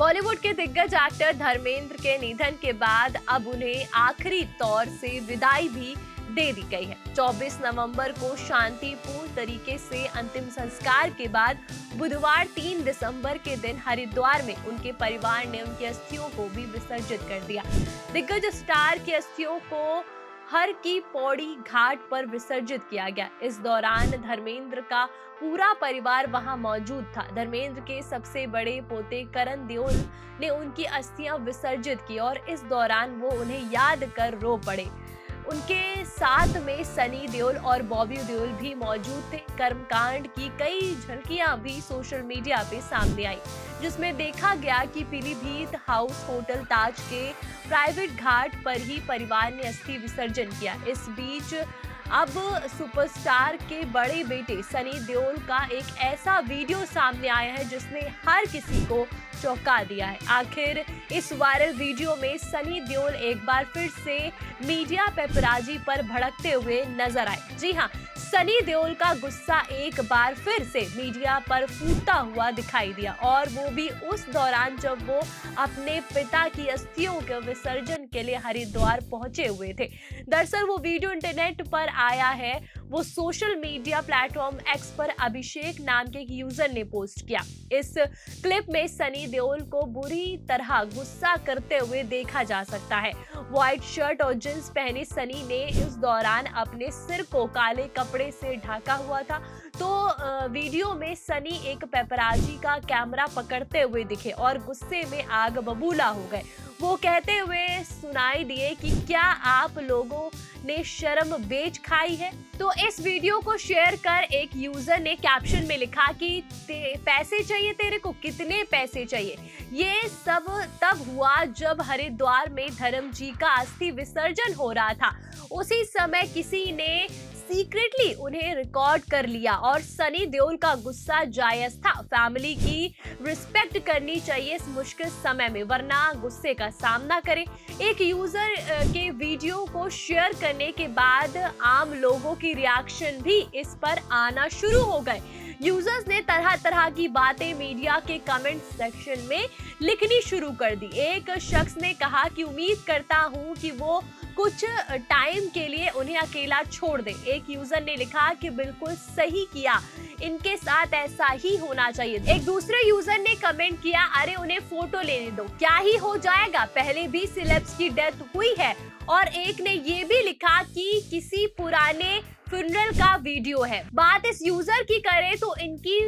बॉलीवुड के दिग्गज एक्टर धर्मेंद्र के निधन के बाद अब उन्हें आखिरी तौर से विदाई भी दे दी गई है। 24 नवंबर को शांतिपूर्ण तरीके से अंतिम संस्कार के बाद बुधवार 3 दिसंबर के दिन हरिद्वार में उनके परिवार ने उनकी अस्थियों को भी विसर्जित कर दिया। दिग्गज स्टार की अस्थियों को हर की पौड़ी घाट पर विसर्जित किया गया। इस दौरान धर्मेंद्र का पूरा परिवार वहां मौजूद था। धर्मेंद्र के सबसे बड़े पोते करण देओल ने उनकी अस्थियां विसर्जित की और इस दौरान वो उन्हें याद कर रो पड़े। उनके साथ में सनी देओल और बॉबी देओल भी मौजूद थे। कर्मकांड की कई झलकियां भी सोशल मीडिया पे सामने आई, जिसमें देखा गया कि पीलीभीत हाउस होटल ताज के प्राइवेट घाट पर ही परिवार ने अस्थि विसर्जन किया। इस बीच अब सुपरस्टार के बड़े बेटे सनी देओल का एक ऐसा वीडियो सामने आया है जिसने हर किसी को चौंका दिया है। आखिर इस वायरल वीडियो में सनी देओल एक बार फिर से मीडिया पेपराजी पर भड़कते हुए नजर आए। जी हाँ, सनी देओल का गुस्सा एक बार फिर से मीडिया पर फूटता हुआ दिखाई दिया, और वो भी उस दौरान जब वो अपने पिता की अस्थियों के विसर्जन के लिए हरिद्वार पहुंचे हुए थे। दरअसल वो वीडियो इंटरनेट पर आया है। वो सोशल मीडिया प्लेटफॉर्म एक्स पर अभिषेक नाम के एक यूजर ने पोस्ट किया। इस क्लिप में सनी देओल को बुरी तरह गुस्सा करते हुए देखा जा सकता है। व्हाइट शर्ट और जींस पहने सनी ने इस दौरान अपने सिर को काले कपड़े से ढका हुआ था। तो वीडियो में सनी एक पेपराजी का कैमरा पकड़ते हुए दिखे और गुस्से में आग बबूला हो गए। वो कहते हुए सुनाई दिए कि क्या आप लोगों ने शर्म बेच खाई है। तो इस वीडियो को शेयर कर एक यूजर ने कैप्शन में लिखा कि पैसे चाहिए तेरे को, कितने पैसे चाहिए। ये सब तब हुआ जब हरिद्वार में धर्म जी का अस्थि विसर्जन हो रहा था। उसी समय किसी ने सीक्रेटली उन्हें रिकॉर्ड कर लिया और सनी देओल का गुस्सा जायज था। फैमिली की रिस्पेक्ट करनी चाहिए इस मुश्किल समय में, वरना गुस्से का सामना करें। एक यूजर के वीडियो को शेयर करने के बाद आम लोगों की रिएक्शन भी इस पर आना शुरू हो गए। यूजर्स ने तरह तरह की बातें मीडिया के कमेंट सेक्शन में लिखनी शुरू कर दी। एक शख्स ने कहा कि उम्मीद करता हूं कि वो कुछ टाइम के लिए उन्हें अकेला छोड़ दे। एक यूजर ने लिखा कि बिल्कुल सही किया, इनके साथ ऐसा ही होना चाहिए। एक दूसरे यूजर ने कमेंट किया, अरे उन्हें फोटो लेने दो, क्या ही हो जाएगा, पहले भी सेलेब्स की डेथ हुई है। और एक ने ये भी लिखा कि किसी पुराने फ्यूनरल का वीडियो है। बात इस यूजर की करें तो इनकी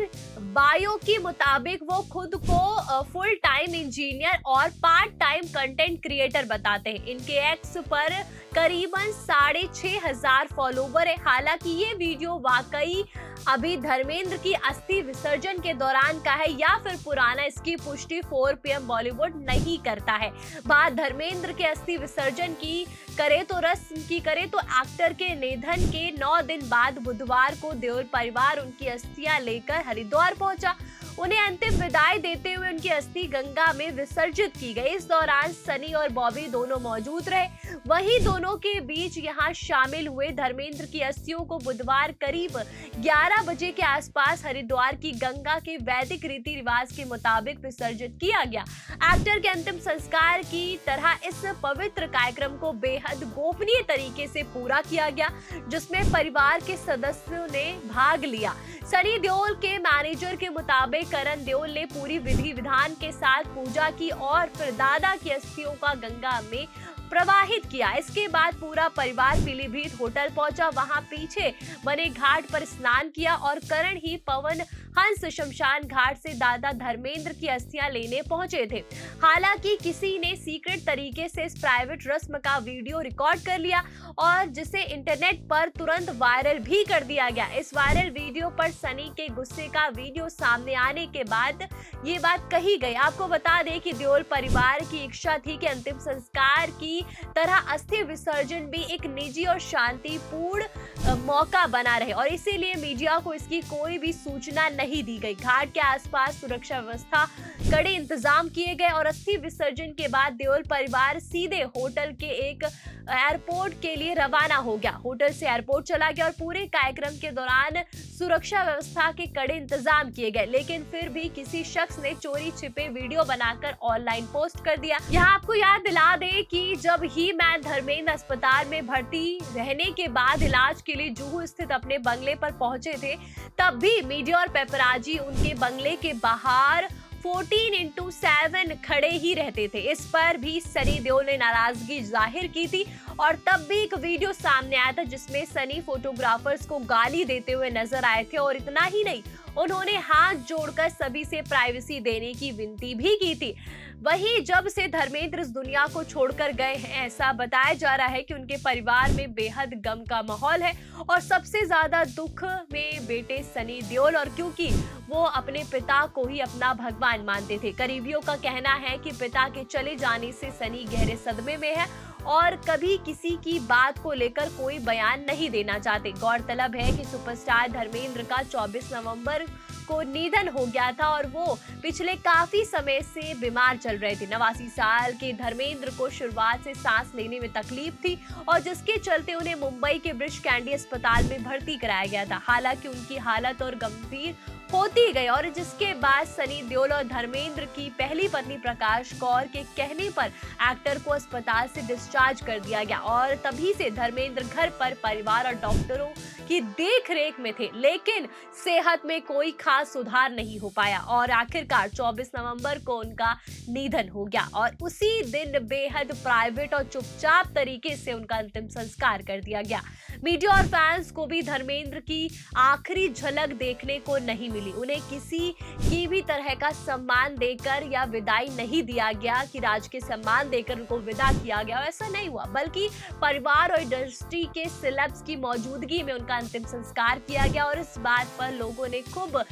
बायो के मुताबिक वो खुद को फुल टाइम इंजीनियर और पार्ट टाइम कंटेंट क्रिएटर बताते हैं। इनके एक्स पर करीबन 6,500 फॉलोवर है। हालांकि ये वीडियो वाकई अभी धर्मेंद्र की अस्थि विसर्जन के दौरान का है या फिर पुराना, इसकी पुष्टि 4 PM बॉलीवुड नहीं करता है। बात धर्मेंद्र के अस्थि विसर्जन की करे तो एक्टर के निधन के 9 दिन बाद बुधवार को देओल परिवार उनकी अस्थियां लेकर हरिद्वार पहुंचा। उन्हें अंतिम विदाई देते हुए उनकी अस्थि गंगा में विसर्जित की गई। इस दौरान सनी और बॉबी दोनों मौजूद रहे। वहीं दोनों के बीच यहां शामिल हुए धर्मेंद्र की अस्थियों को बुधवार करीब 11 बजे के आसपास हरिद्वार की गंगा के वैदिक रीति रिवाज के मुताबिक विसर्जित किया गया। एक्टर के अंतिम संस्कार की तरह इस पवित्र कार्यक्रम को बेहद गोपनीय तरीके से पूरा किया गया, जिसमें परिवार के सदस्यों ने भाग लिया। सनी देओल के मैनेजर के मुताबिक करण देओल ने पूरी विधि विधान के साथ पूजा की और फिर दादा की अस्थियों का गंगा में प्रवाहित किया। इसके बाद पूरा परिवार पीलीभीत होटल पहुंचा। वहां पीछे बने घाट पर स्नान किया और करण ही पवन हंस शमशान घाट से दादा धर्मेंद्र की अस्थियां लेने पहुंचे थे। हालांकि किसी ने सीक्रेट तरीके से इस प्राइवेट रस्म का वीडियो रिकॉर्ड कर लिया और जिसे इंटरनेट पर तुरंत वायरल भी कर दिया गया। इस वायरल वीडियो पर सनी के गुस्से का वीडियो सामने आने के बाद ये बात कही गई। आपको बता दें कि देओल परिवार की इच्छा थी कि अंतिम संस्कार की तरह अस्थि विसर्जन भी एक निजी और शांतिपूर्ण मौका बना रहे, और इसीलिए मीडिया को इसकी कोई भी सूचना नहीं दी गई। घाट के आसपास सुरक्षा व्यवस्था कड़े इंतजाम किए गए और अस्थि विसर्जन के बाद देओल परिवार सीधे होटल के एक एयरपोर्ट के लिए रवाना हो गया। होटल से एयरपोर्ट चला गया और पूरे कार्यक्रम के दौरान सुरक्षा व्यवस्था के कड़े इंतजाम किए गए, लेकिन फिर भी किसी शख्स ने चोरी छिपे वीडियो बनाकर ऑनलाइन पोस्ट कर दिया। यहाँ आपको याद दिला दे कि जब ही मैन धर्मेंद्र अस्पताल में भर्ती रहने के बाद इलाज के लिए जुहू स्थित अपने बंगले पर पहुंचे थे, तब भी मीडिया और पेपराजी उनके बंगले के बाहर 14x7 खड़े ही रहते थे। इस पर भी सनी देओल ने नाराजगी जाहिर की थी और तब भी एक वीडियो सामने आया था जिसमें सनी फोटोग्राफर्स को गाली देते हुए नजर आए थे और इतना ही नहीं, उन्होंने हाथ जोड़कर सभी से प्राइवेसी देने की विनती भी की थी। वहीं जब से धर्मेंद्र इस दुनिया को छोड़कर गए हैं, ऐसा बताया जा रहा है कि उनके परिवार में बेहद गम का माहौल है और सबसे ज्यादा दुख में बेटे सनी देओल, और क्योंकि वो अपने पिता को ही अपना भगवान मानते थे। करीबियों का कहना है कि पिता के चले जाने से सनी गहरे सदमे में है और कभी किसी की बात को लेकर कोई बयान नहीं देना चाहते। गौरतलब है कि सुपरस्टार धर्मेंद्र का 24 नवंबर को निधन हो गया था और वो पिछले काफी समय से बीमार चल रहे थे। 89 साल के धर्मेंद्र को शुरुआत से सांस लेने में तकलीफ थी और जिसके चलते उन्हें मुंबई के ब्रिच कैंडी अस्पताल में भर्ती कराया गया था। हालांकि उनकी हालत और गंभीर होती गई और जिसके बाद सनी देओल और धर्मेंद्र की पहली पत्नी प्रकाश कौर के कहने पर एक्टर को अस्पताल से डिस्चार्ज कर दिया गया और तभी से धर्मेंद्र घर पर परिवार और डॉक्टरों की देखरेख में थे, लेकिन सेहत में कोई खास सुधार नहीं हो पाया और आखिरकार 24 नवंबर को उनका निधन हो गया और उसी दिन बेहद प्राइवेट और चुपचाप तरीके से उनका अंतिम संस्कार कर दिया गया। मीडिया और फैंस को भी धर्मेंद्र की आखिरी झलक देखने को नहीं मिली। उन्हें किसी की भी तरह का सम्मान देकर या विदाई नहीं दिया गया कि राजकीय सम्मान देकर उनको विदा किया गया, ऐसा नहीं हुआ, बल्कि परिवार और इंडस्ट्री के सेलेब्स की मौजूदगी में उनका अंतिम संस्कार किया गया और इस बात पर लोगों ने खूब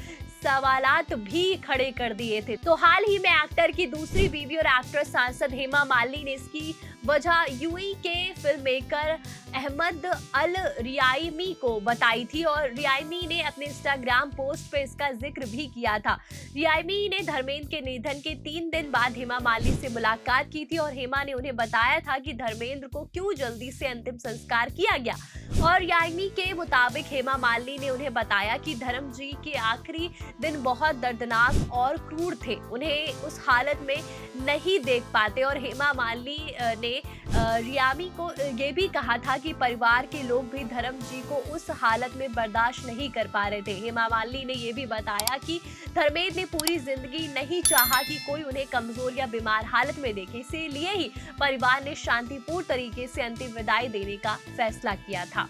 सवालात भी खड़े कर दिए थे। तो हाल ही में एक्टर की दूसरी बीवी और एक्ट्रेस सांसद हेमा मालिनी ने इसकी वजह यूएई के फिल्म मेकर अहमद अल रियामी को बताई थी और रियामी ने अपने इंस्टाग्राम पोस्ट पे इसका जिक्र भी किया था। रियामी ने धर्मेंद्र के निधन के 3 दिन बाद हेमा मालिनी से मुलाकात की थी और हेमा ने उन्हें बताया था कि धर्मेंद्र को क्यों जल्दी से अंतिम संस्कार किया गया और रियामी के मुताबिक हेमा मालिनी ने उन्हें बताया कि धर्म जी के आखिरी दिन बहुत दर्दनाक और क्रूर थे, उन्हें उस हालत में नहीं देख पाते और हेमा मालिनी ने रियामी को ये भी कहा था कि परिवार के लोग भी धर्म जी को उस हालत में बर्दाश्त नहीं कर पा रहे थे। हेमा मालिनी ने यह भी बताया कि धर्मेंद्र ने पूरी जिंदगी नहीं चाहा कि कोई उन्हें कमजोर या बीमार हालत में देखे, इसीलिए ही परिवार ने शांतिपूर्ण तरीके से अंतिम विदाई देने का फैसला किया था।